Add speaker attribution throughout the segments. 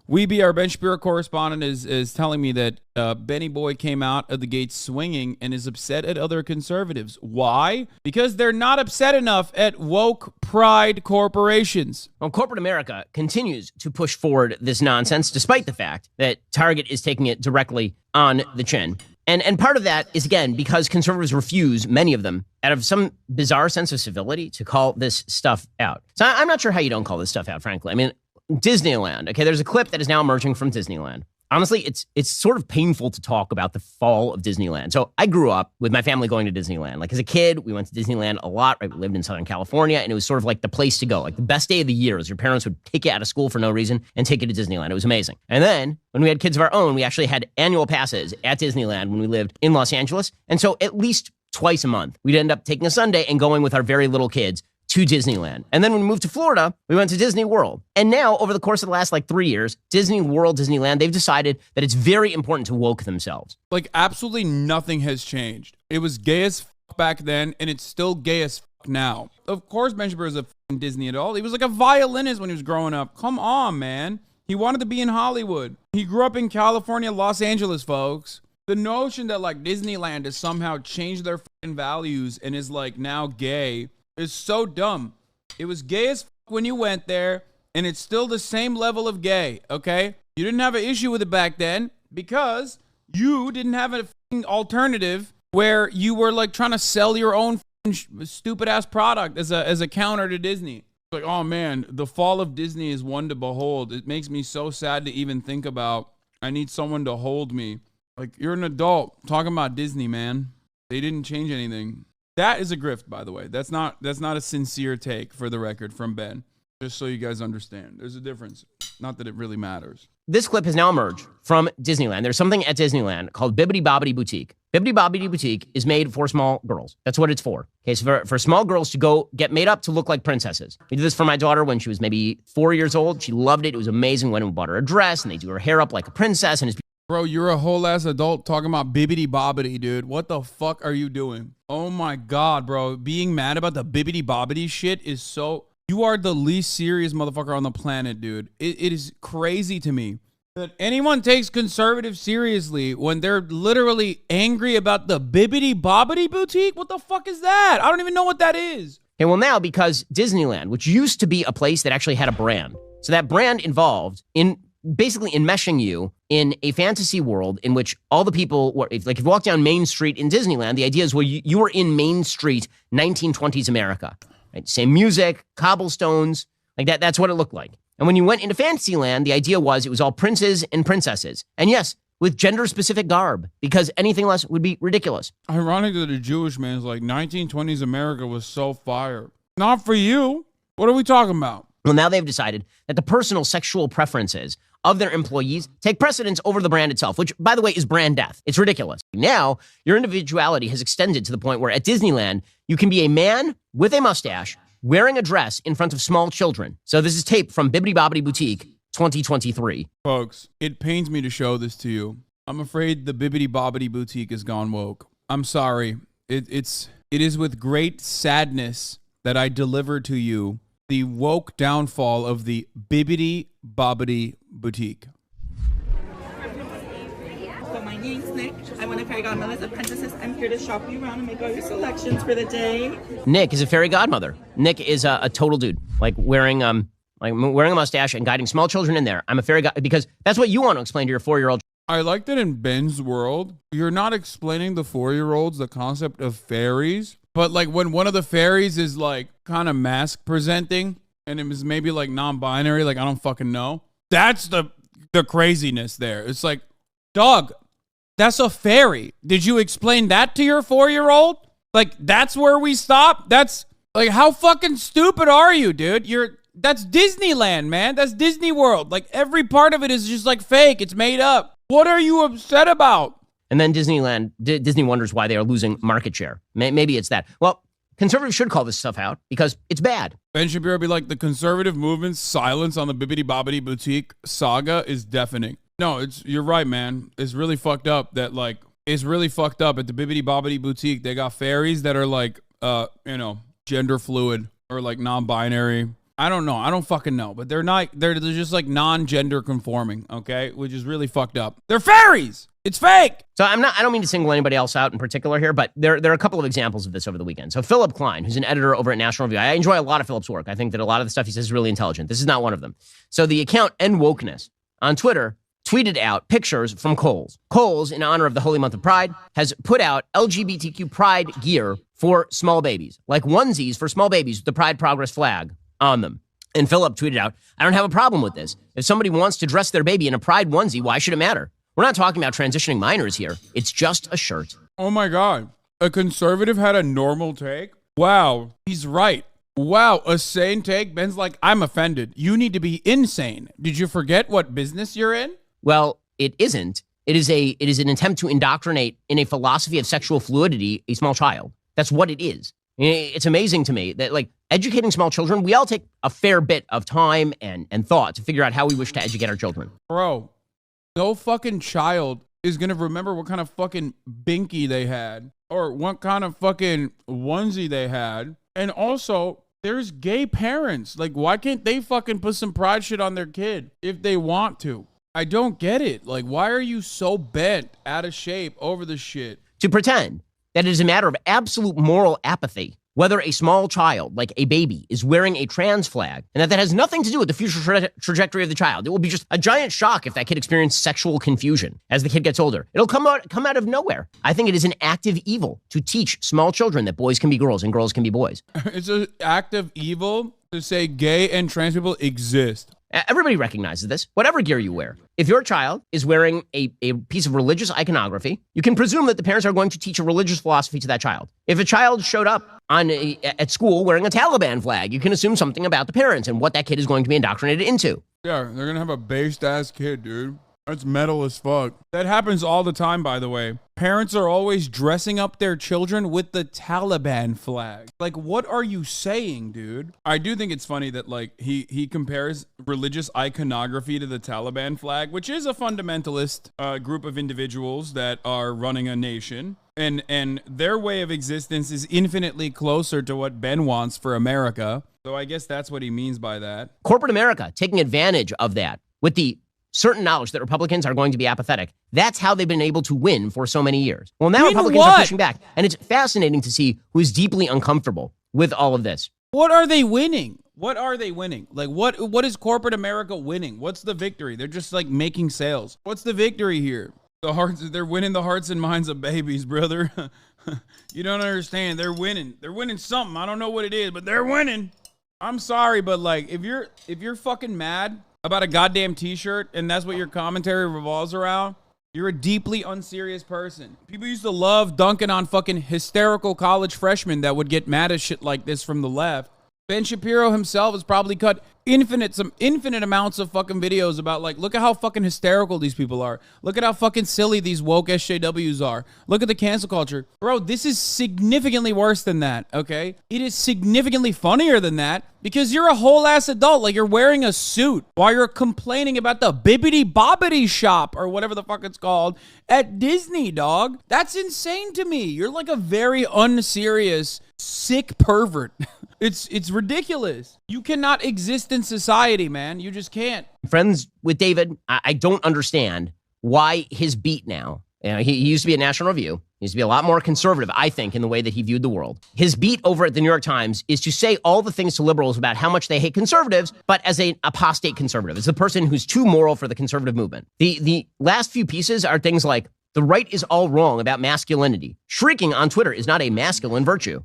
Speaker 1: Weeby, our Ben Shapiro correspondent, is telling me that Benny Boy came out of the gate swinging and is upset at other conservatives. Why? Because they're not upset enough at woke pride corporations.
Speaker 2: Well, corporate America continues to push forward this nonsense, despite the fact that Target is taking it directly on the chin. And part of that is, again, because conservatives refuse, many of them, out of some bizarre sense of civility, to call this stuff out. So I'm not sure how you don't call this stuff out, frankly. I mean, Disneyland. Okay, there's a clip that is now emerging from Disneyland. Honestly, it's sort of painful to talk about the fall of Disneyland. So I grew up with my family going to Disneyland. Like as a kid, we went to Disneyland a lot. Right? We lived in Southern California, and it was sort of like the place to go. Like the best day of the year was your parents would take you out of school for no reason and take you to Disneyland. It was amazing. And then when we had kids of our own, we actually had annual passes at Disneyland when we lived in Los Angeles. And so at least twice a month, we'd end up taking a Sunday and going with our very little kids to Disneyland. And then when we moved to Florida, we went to Disney World. And now, over the course of the last 3 years, Disney World, Disneyland, they've decided that it's very important to woke themselves.
Speaker 1: Like, absolutely nothing has changed. It was gay as fuck back then, and it's still gay as fuck now. Of course, Ben Shapiro is a fucking Disney adult. He was like a violinist when he was growing up. Come on, man. He wanted to be in Hollywood. He grew up in California, Los Angeles, folks. The notion that, like, Disneyland has somehow changed their fucking values and is, like, now gay is so dumb. It was gay as fuck when you went there, and it's still the same level of gay, okay? You didn't have an issue with it back then because you didn't have a fucking alternative where you were like trying to sell your own stupid ass product as a counter to Disney. Like, oh man, the fall of Disney is one to behold. It makes me so sad to even think about. I need someone to hold me. Like, you're an adult talking about Disney, man. They didn't change anything. That is a grift, by the way. That's not a sincere take, for the record, from Ben. Just so you guys understand. There's a difference. Not that it really matters.
Speaker 2: This clip has now emerged from Disneyland. There's something at Disneyland called Bibbidi Bobbidi Boutique. Bibbidi Bobbidi Boutique is made for small girls. That's what it's for. Okay, so for small girls to go get made up to look like princesses. We did this for my daughter when she was maybe 4 years old. She loved it. It was amazing. Went and bought her a dress, and they do her hair up like a princess, and it's
Speaker 1: Bro, you're a whole ass adult talking about bibbidi bobbidi, dude. What the fuck are you doing? Oh my God, bro. Being mad about the bibbidi bobbidi shit is so... You are the least serious motherfucker on the planet, dude. It is crazy to me that anyone takes conservatives seriously when they're literally angry about the bibbidi bobbidi boutique. What the fuck is that? I don't even know what that is.
Speaker 2: Okay, well now, because Disneyland, which used to be a place that actually had a brand, so that brand involved in basically enmeshing you in a fantasy world in which all the people were, if you walk down Main Street in Disneyland, the idea is, well, you were in Main Street, 1920s America, right? Same music, cobblestones, like that. That's what it looked like. And when you went into Fantasyland, the idea was it was all princes and princesses. And yes, with gender-specific garb, because anything less would be ridiculous.
Speaker 1: Ironic that a Jewish man is like, 1920s America was so fire. Not for you. What are we talking about?
Speaker 2: Well, now they've decided that the personal sexual preferences of their employees take precedence over the brand itself, which, by the way, is brand death. It's ridiculous. Now, your individuality has extended to the point where at Disneyland, you can be a man with a mustache wearing a dress in front of small children. So this is tape from Bibbidi Bobbidi Boutique 2023.
Speaker 1: Folks, it pains me to show this to you. I'm afraid the Bibbidi Bobbidi Boutique has gone woke. I'm sorry. It is with great sadness that I deliver to you the woke downfall of the Bibbidi Bobbidi Boutique.
Speaker 3: So my name's Nick. I'm one of Fairy Godmother's apprentices. I'm here to shop you around and make all your selections for the day.
Speaker 2: Nick is a fairy godmother. Nick is a total dude, like wearing a mustache and guiding small children in there. I'm a fairy god because that's what you want to explain to your 4-year-old.
Speaker 1: I like that in Ben's world, you're not explaining the 4-year-olds the concept of fairies, but like when one of the fairies is like kind of mask presenting and it was maybe like non-binary, like I don't fucking know. That's the craziness there. It's like, dog, that's a fairy. Did you explain that to your 4-year-old? Like, that's where we stop? That's like, how fucking stupid are you, dude? That's Disneyland, man. That's Disney World. Like, every part of it is just like fake. It's made up. What are you upset about?
Speaker 2: And then Disney wonders why they are losing market share. Maybe it's that. Well, conservatives should call this stuff out because it's bad.
Speaker 1: Ben Shapiro be like, the conservative movement's silence on the Bibbidi Bobbidi Boutique saga is deafening. No, you're right, man. It's really fucked up that like, it's really fucked up at the Bibbidi Bobbidi Boutique. They got fairies that are like, gender fluid or like non-binary. I don't know. I don't fucking know. But they're just like non-gender conforming, okay? Which is really fucked up. They're fairies. It's fake.
Speaker 2: So I don't mean to single anybody else out in particular here, but there are a couple of examples of this over the weekend. So Philip Klein, who's an editor over at National Review. I enjoy a lot of Philip's work. I think that a lot of the stuff he says is really intelligent. This is not one of them. So the account End Wokeness on Twitter tweeted out pictures from Kohl's. Kohl's, in honor of the holy month of Pride, has put out LGBTQ Pride gear for small babies, like onesies for small babies with the Pride Progress flag on them. And Philip tweeted out, I don't have a problem with this. If somebody wants to dress their baby in a Pride onesie, why should it matter? We're not talking about transitioning minors here. It's just a shirt.
Speaker 1: Oh my God. A conservative had a normal take? Wow. He's right. Wow. A sane take? Ben's like, I'm offended. You need to be insane. Did you forget what business you're in?
Speaker 2: Well, it isn't. It is an attempt to indoctrinate in a philosophy of sexual fluidity a small child. That's what it is. It's amazing to me that, like, educating small children, we all take a fair bit of time and thought to figure out how we wish to educate our children.
Speaker 1: Bro. No fucking child is going to remember what kind of fucking binky they had or what kind of fucking onesie they had. And also, there's gay parents. Like, why can't they fucking put some pride shit on their kid if they want to? I don't get it. Like, why are you so bent out of shape over the shit?
Speaker 2: To pretend that it is a matter of absolute moral apathy whether a small child, like a baby, is wearing a trans flag, and that has nothing to do with the future trajectory of the child. It will be just a giant shock if that kid experiences sexual confusion as the kid gets older. It'll come out of nowhere. I think it is an active evil to teach small children that boys can be girls and girls can be boys.
Speaker 1: It's an act of evil to say gay and trans people exist.
Speaker 2: Everybody recognizes this, whatever gear you wear. If your child is wearing a piece of religious iconography, you can presume that the parents are going to teach a religious philosophy to that child. If a child showed up at school wearing a Taliban flag, you can assume something about the parents and what that kid is going to be indoctrinated into.
Speaker 1: Yeah, they're going to have a based-ass kid, dude. That's metal as fuck. That happens all the time, by the way. Parents are always dressing up their children with the Taliban flag. Like, what are you saying, dude? I do think it's funny that, like, he compares religious iconography to the Taliban flag, which is a fundamentalist group of individuals that are running a nation. And their way of existence is infinitely closer to what Ben wants for America. So I guess that's what he means by that.
Speaker 2: Corporate America taking advantage of that with the certain knowledge that Republicans are going to be apathetic. That's how they've been able to win for so many years. Well, now Republicans are pushing back, and it's fascinating to see who is deeply uncomfortable with all of this.
Speaker 1: What are they winning? What are they winning? Like, what is corporate America winning? What's the victory? They're just, like, making sales. What's the victory here? They're winning the hearts and minds of babies, brother. You don't understand. They're winning. They're winning something. I don't know what it is, but they're winning. I'm sorry, but, like, if you're fucking mad about a goddamn t-shirt and that's what your commentary revolves around, you're a deeply unserious person. People used to love dunking on fucking hysterical college freshmen that would get mad at shit like this from the left. Ben Shapiro himself has probably cut infinite amounts of fucking videos about, like, look at how fucking hysterical these people are. Look at how fucking silly these woke SJWs are. Look at the cancel culture. Bro, this is significantly worse than that, okay? It is significantly funnier than that because you're a whole ass adult. Like, you're wearing a suit while you're complaining about the bibbity bobbity shop or whatever the fuck it's called at Disney, dog. That's insane to me. You're like a very unserious, sick pervert. It's ridiculous. You cannot exist in society, man. You just can't.
Speaker 2: Friends with David, I don't understand why his beat now. You know, he used to be at National Review. He used to be a lot more conservative, I think, in the way that he viewed the world. His beat over at the New York Times is to say all the things to liberals about how much they hate conservatives, but as an apostate conservative, as the person who's too moral for the conservative movement. The last few pieces are things like, the right is all wrong about masculinity. Shrieking on Twitter is not a masculine virtue.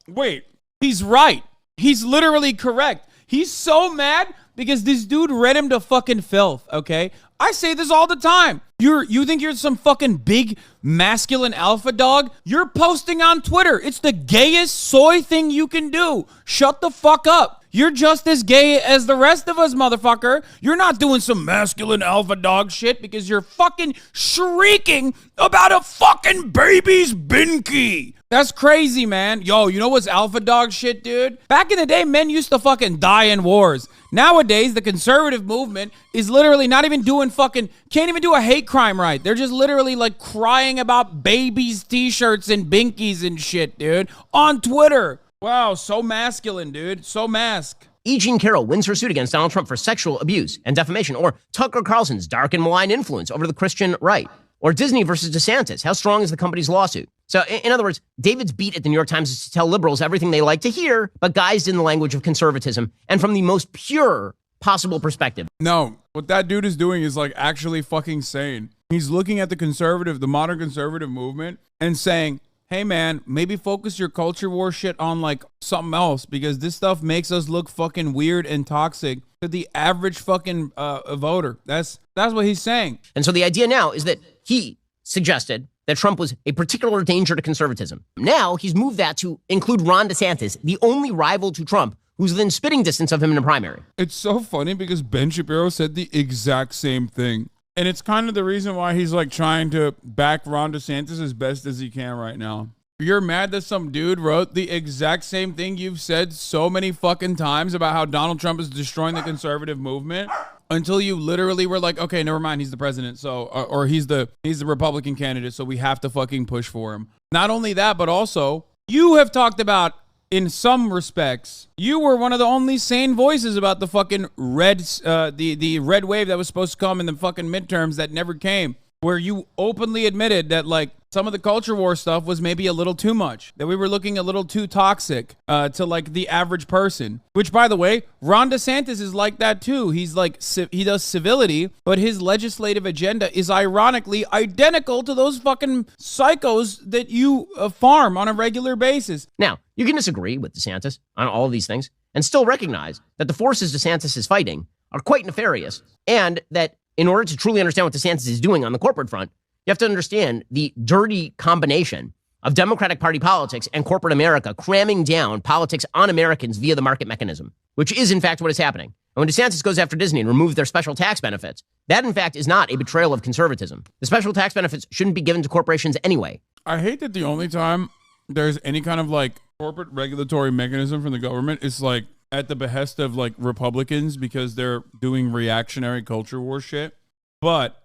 Speaker 1: Wait, he's right. He's literally correct. He's so mad because this dude read him to fucking filth, okay? I say this all the time. You think you're some fucking big masculine alpha dog? You're posting on Twitter. It's the gayest soy thing you can do. Shut the fuck up. You're just as gay as the rest of us, motherfucker. You're not doing some masculine alpha dog shit because you're fucking shrieking about a fucking baby's binky. That's crazy, man. Yo, you know what's alpha dog shit, dude? Back in the day, men used to fucking die in wars. Nowadays, the conservative movement is literally not even doing can't even do a hate crime right. They're just literally like crying about babies' t-shirts and binkies and shit, dude, on Twitter. Wow, so masculine, dude. So mask.
Speaker 2: E. Jean Carroll wins her suit against Donald Trump for sexual abuse and defamation. Or Tucker Carlson's dark and malign influence over the Christian right. Or Disney versus DeSantis. How strong is the company's lawsuit? So, in other words, David's beat at the New York Times is to tell liberals everything they like to hear, but guised in the language of conservatism and from the most pure possible perspective.
Speaker 1: No, what that dude is doing is like actually fucking sane. He's looking at the modern conservative movement and saying, hey man, maybe focus your culture war shit on like something else, because this stuff makes us look fucking weird and toxic to the average fucking voter. That's what he's saying.
Speaker 2: And so the idea now is that he suggested that Trump was a particular danger to conservatism. Now he's moved that to include Ron DeSantis, the only rival to Trump, who's within spitting distance of him in a primary.
Speaker 1: It's so funny because Ben Shapiro said the exact same thing. And it's kind of the reason why he's like trying to back Ron DeSantis as best as he can right now. You're mad that some dude wrote the exact same thing you've said so many fucking times about how Donald Trump is destroying the conservative movement, until you literally were like, okay, never mind, he's the president, so or he's the Republican candidate, so we have to fucking push for him. Not only that, but also you have talked about, in some respects, you were one of the only sane voices about the fucking the red wave that was supposed to come in the fucking midterms that never came, where you openly admitted that like some of the culture war stuff was maybe a little too much, that we were looking a little too toxic to like the average person. Which, by the way, Ron DeSantis is like that too. He's like, he does civility, but his legislative agenda is ironically identical to those fucking psychos that you farm on a regular basis.
Speaker 2: Now, you can disagree with DeSantis on all of these things and still recognize that the forces DeSantis is fighting are quite nefarious, and that in order to truly understand what DeSantis is doing on the corporate front, you have to understand the dirty combination of Democratic Party politics and corporate America cramming down politics on Americans via the market mechanism, which is in fact what is happening. And when DeSantis goes after Disney and removes their special tax benefits, that in fact is not a betrayal of conservatism. The special tax benefits shouldn't be given to corporations anyway.
Speaker 1: I hate that the only time there's any kind of like corporate regulatory mechanism from the government is like at the behest of like Republicans, because they're doing reactionary culture war shit. But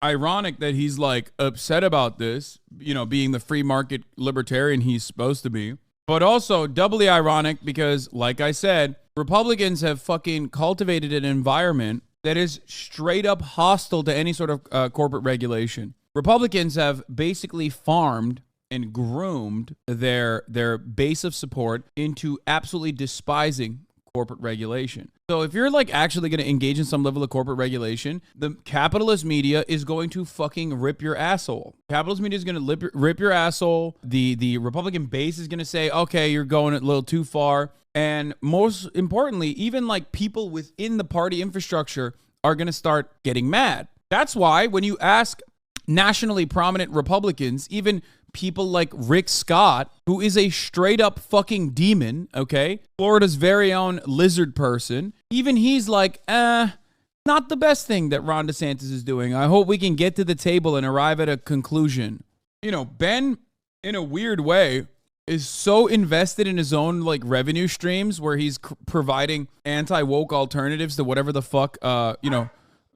Speaker 1: ironic that he's like upset about this, you know, being the free market libertarian he's supposed to be. But also doubly ironic because, like I said, Republicans have fucking cultivated an environment that is straight up hostile to any sort of corporate regulation. Republicans have basically farmed and groomed their base of support into absolutely despising corporate regulation. So if you're like actually going to engage in some level of corporate regulation, the capitalist media is going to fucking rip your asshole. Capitalist media is going to rip your asshole. The Republican base is going to say, okay, you're going a little too far. And most importantly, even like people within the party infrastructure are going to start getting mad. That's why when you ask nationally prominent Republicans, even people like Rick Scott, who is a straight up fucking demon, okay? Florida's very own lizard person. Even he's like, not the best thing that Ron DeSantis is doing. I hope we can get to the table and arrive at a conclusion. You know, Ben, in a weird way, is so invested in his own like revenue streams where he's providing anti-woke alternatives to whatever the fuck,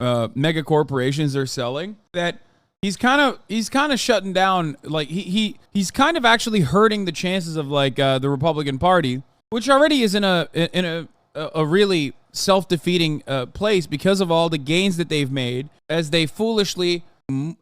Speaker 1: mega corporations are selling, that he's kind of shutting down, like he's kind of actually hurting the chances of like the Republican Party, which already is in a really self-defeating place because of all the gains that they've made as they foolishly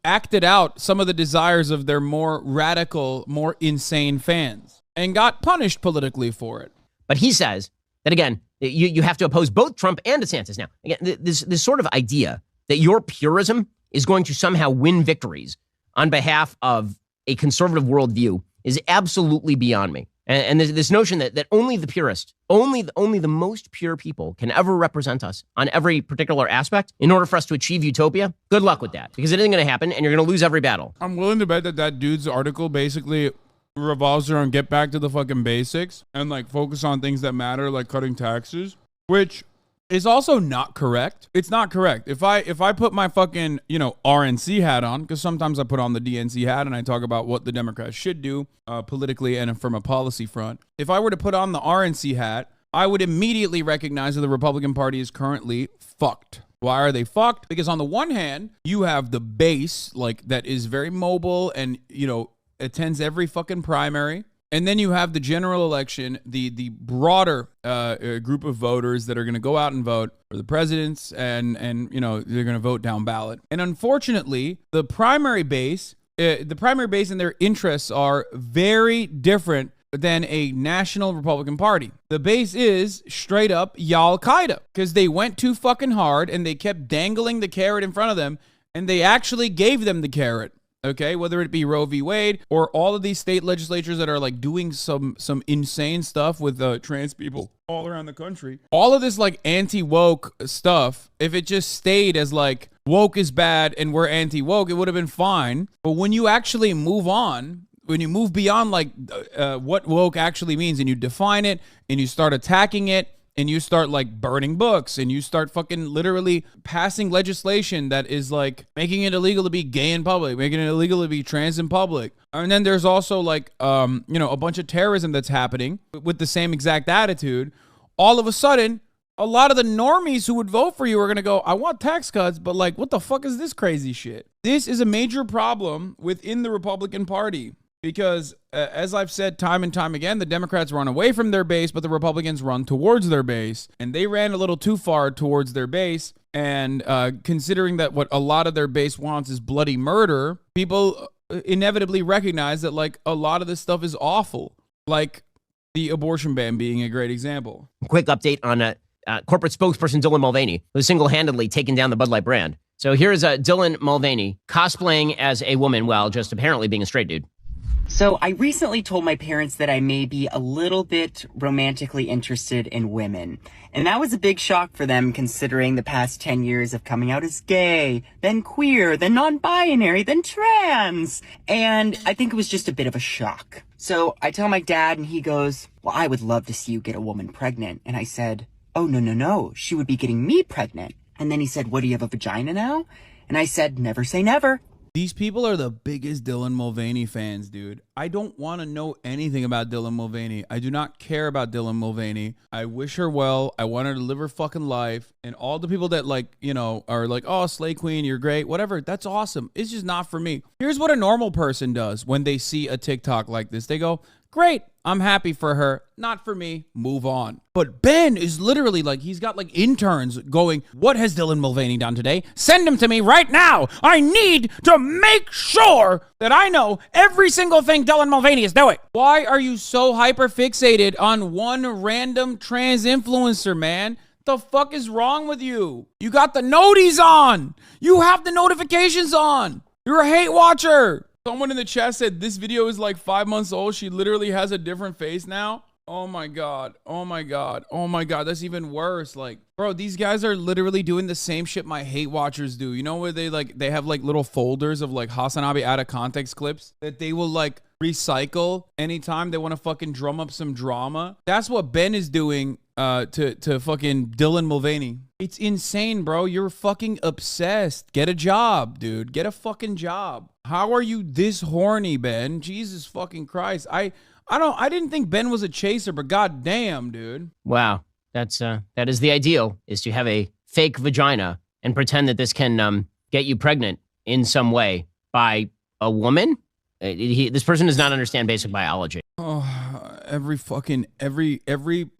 Speaker 1: acted out some of the desires of their more radical, more insane fans and got punished politically for it.
Speaker 2: But he says that, again, you have to oppose both Trump and DeSantis. Now, again, this sort of idea that your purism is going to somehow win victories on behalf of a conservative worldview is absolutely beyond me. And this notion that only the purest, only the most pure people can ever represent us on every particular aspect in order for us to achieve utopia, good luck with that, because it isn't going to happen and you're going to lose every battle.
Speaker 1: I'm willing to bet that dude's article basically revolves around get back to the fucking basics and like focus on things that matter, like cutting taxes, which is also not correct. It's not correct. If I put my fucking, RNC hat on, because sometimes I put on the DNC hat and I talk about what the Democrats should do politically and from a policy front. If I were to put on the RNC hat, I would immediately recognize that the Republican Party is currently fucked. Why are they fucked? Because on the one hand, you have the base, like, that is very mobile and, attends every fucking primary And then you have the general election, the broader group of voters that are going to go out and vote for the presidents, and they're going to vote down ballot. And unfortunately, the primary base and their interests are very different than a national Republican Party. The base is straight up Al-Qaeda, because they went too fucking hard and they kept dangling the carrot in front of them, and they actually gave them the carrot. Okay, whether it be Roe v. Wade or all of these state legislatures that are like doing some insane stuff with trans people all around the country. All of this like anti-woke stuff, if it just stayed as like woke is bad and we're anti-woke, it would have been fine. But when you actually move on, when you move beyond like what woke actually means, and you define it and you start attacking it, and you start like burning books, and you start fucking literally passing legislation that is like making it illegal to be gay in public, making it illegal to be trans in public. And then there's also like, a bunch of terrorism that's happening with the same exact attitude. All of a sudden, a lot of the normies who would vote for you are going to go, I want tax cuts, but like, what the fuck is this crazy shit? This is a major problem within the Republican Party. Because as I've said time and time again, the Democrats run away from their base, but the Republicans run towards their base. And they ran a little too far towards their base. And considering that what a lot of their base wants is bloody murder, people inevitably recognize that like a lot of this stuff is awful. Like the abortion ban being a great example.
Speaker 2: Quick update on corporate spokesperson Dylan Mulvaney, who's single-handedly taken down the Bud Light brand. So here's Dylan Mulvaney cosplaying as a woman while just apparently being a straight dude.
Speaker 4: So I recently told my parents that I may be a little bit romantically interested in women. And that was a big shock for them, considering the past 10 years of coming out as gay, then queer, then non-binary, then trans. And I think it was just a bit of a shock. So I tell my dad and he goes, well, I would love to see you get a woman pregnant. And I said, oh, no. She would be getting me pregnant. And then he said, what, do you have a vagina now? And I said, never say never.
Speaker 1: These people are the biggest Dylan Mulvaney fans, dude. I don't want to know anything about Dylan Mulvaney. I do not care about Dylan Mulvaney. I wish her well. I want her to live her fucking life. And all the people that are like, oh, Slay Queen, you're great, whatever. That's awesome. It's just not for me. Here's what a normal person does when they see a TikTok like this. They go, great, I'm happy for her. Not for me. Move on. But Ben is literally like, he's got like interns going, what has Dylan Mulvaney done today? Send him to me right now. I need to make sure that I know every single thing Dylan Mulvaney is doing. Why are you so hyper fixated on one random trans influencer, man? The fuck is wrong with you? You got the noties on. You have the notifications on. You're a hate watcher. Someone in the chat said this video is like 5 months old. She literally has a different face now. Oh my God. Oh my God. Oh my God. That's even worse. Like, bro, these guys are literally doing the same shit my hate watchers do. You know where they have like little folders of like Hasanabi out of context clips that they will like recycle anytime they want to fucking drum up some drama. That's what Ben is doing to fucking Dylan Mulvaney. It's insane, bro. You're fucking obsessed. Get a job, dude. Get a fucking job. How are you this horny, Ben? Jesus fucking Christ. I didn't think Ben was a chaser, but goddamn, dude.
Speaker 2: Wow. That is the ideal, is to have a fake vagina and pretend that this can get you pregnant in some way by a woman. This person does not understand basic biology.
Speaker 1: Oh, every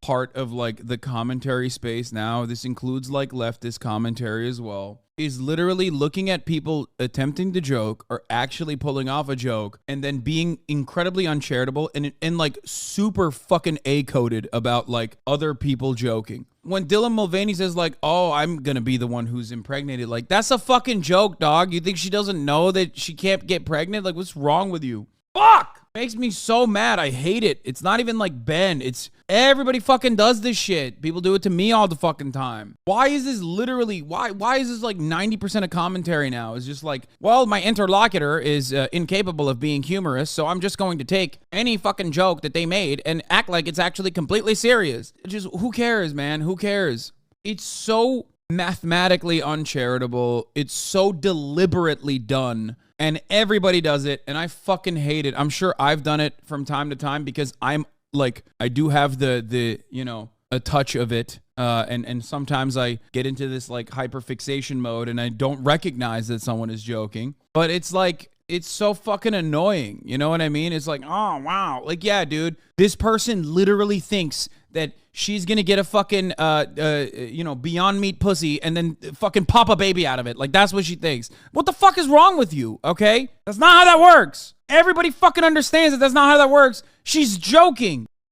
Speaker 1: part of like the commentary space now, this includes like leftist commentary as well, is literally looking at people attempting to joke or actually pulling off a joke and then being incredibly uncharitable and like super fucking A-coded about like other people joking. When Dylan Mulvaney says like, oh, I'm gonna be the one who's impregnated, like that's a fucking joke, dog. You think she doesn't know that she can't get pregnant? Like, what's wrong with you? Fuck! Makes me so mad. I hate it. It's not even like Ben. It's everybody fucking does this shit. People do it to me all the fucking time. Why is this literally, why is this like 90% of commentary now? It's just like, well, my interlocutor is incapable of being humorous, so I'm just going to take any fucking joke that they made and act like it's actually completely serious. Just, who cares, man? Who cares? It's so mathematically uncharitable. It's so deliberately done. And everybody does it, and I fucking hate it. I'm sure I've done it from time to time because I'm like, I do have the a touch of it. And sometimes I get into this like hyperfixation mode and I don't recognize that someone is joking. But it's like, it's so fucking annoying. You know what I mean? It's like, oh, wow. Like, yeah, dude, this person literally thinks that she's gonna get a fucking, Beyond Meat pussy and then fucking pop a baby out of it. Like, that's what she thinks. What the fuck is wrong with you, okay? That's not how that works. Everybody fucking understands that that's not how that works. She's joking.